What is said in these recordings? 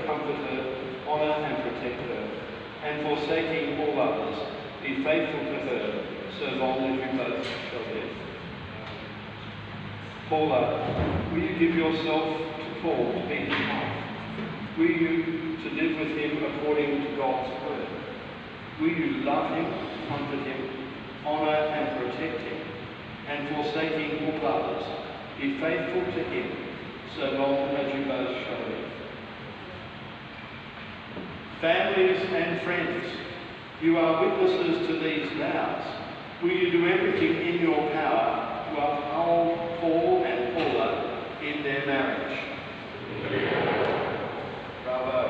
comfort her, honour and protect her, and forsaking all others, be faithful to her, so long as you both shall live. Paula, will you give yourself to Paul to be his wife? Will you to live with him according to God's word? Will you love him, comfort him, honour and protect him, and forsaking all others, be faithful to him, so long as you both shall live? Families and friends, you are witnesses to these vows. Will you do everything in your power to uphold Paul and Paula in their marriage? Bravo.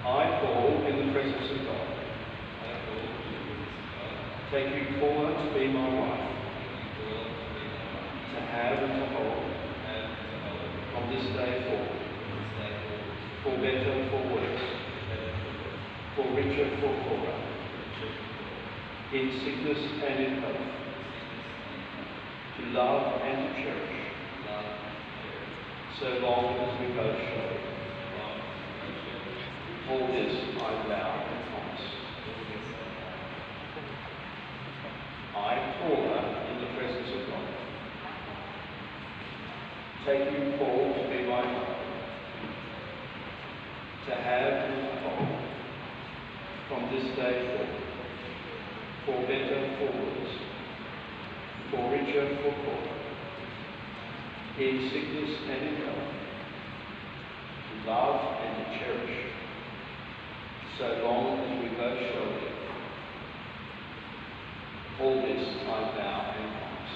I, Paul, in the presence of God, take you, Paula, to be my wife, to have and to hold, from this day forward, for better, for worse, for richer, for poorer, in sickness and in health, to love and to cherish, so long as we both shall live. All this I vow and promise. I, Paula, in the presence of God, take you, Paul, to be my wife, to have and to hold, from this day forward, for better, for worse, for richer, for poorer, in sickness and in health, to love and to cherish, so long as we both shall live. All this I vow and promise.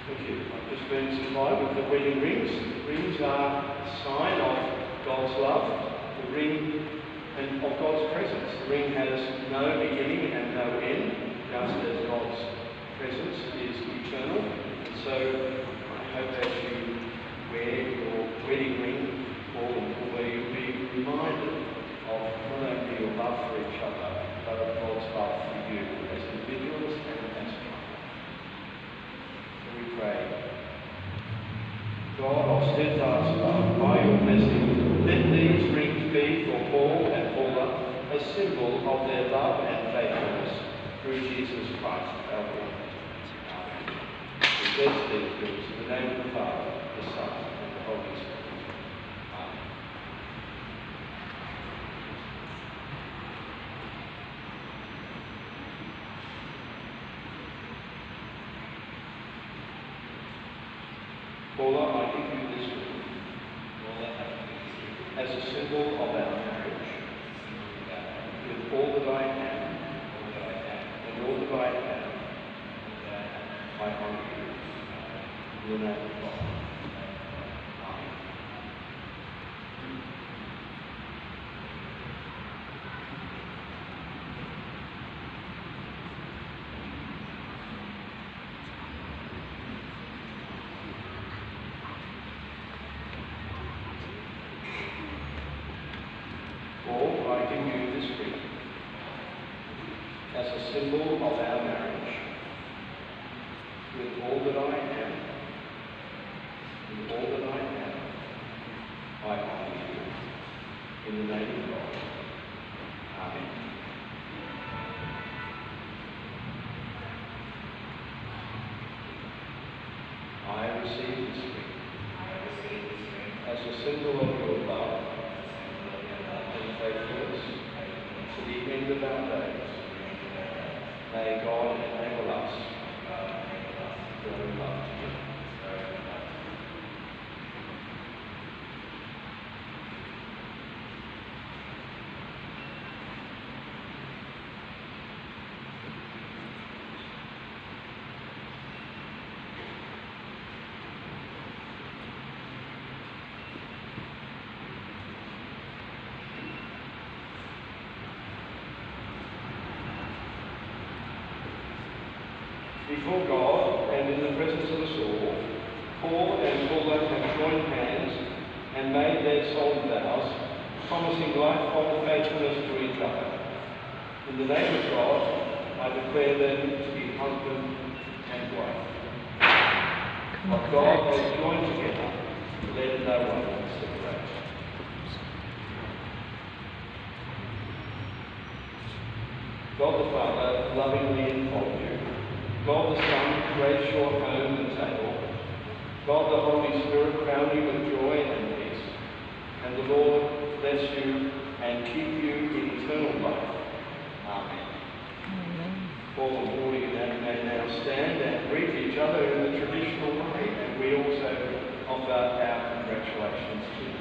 Thank you. I've just been supplied with the wedding rings. Rings are a sign of God's love, the ring and of God's presence. The ring has no beginning and no end, just as God's presence is eternal. And so I hope as you wear your wedding ring, Paul and Paula, you'll be reminded of not only your love for each other, but of God's love for you as individuals and as a couple. So we pray. God of steadfast love, by your blessing, let these rings be for Paul and Paula a symbol of their love and faithfulness through Jesus Christ our Lord. Amen. We bless these rings in the name of the Father, the Son, and the Holy Spirit. Amen. Paula, I give you this ring as a symbol of our marriage, with all that I am and all that I have, I honour you in the name of God. Amen. Paul, I give you this ring as a symbol of our marriage, with all that I am, with all that I have, I honour you in the name of God. Amen. I receive this ring as a symbol of your love and faithfulness to the end of our days. May God enable us to grow in love together. Before God and in the presence of us all, Paul and Paula have joined hands and made their solemn vows, promising lifelong faithfulness to each other. In the name of God, I declare them to be husband and wife. What God has joined together, let no one separate. God the Father lovingly enfold you. God the Son grace your home and table. God the Holy Spirit crown you with joy and peace. And the Lord bless you and keep you in eternal life. Amen. All the morning and may now stand and greet each other in the traditional way, and we also offer our congratulations to you.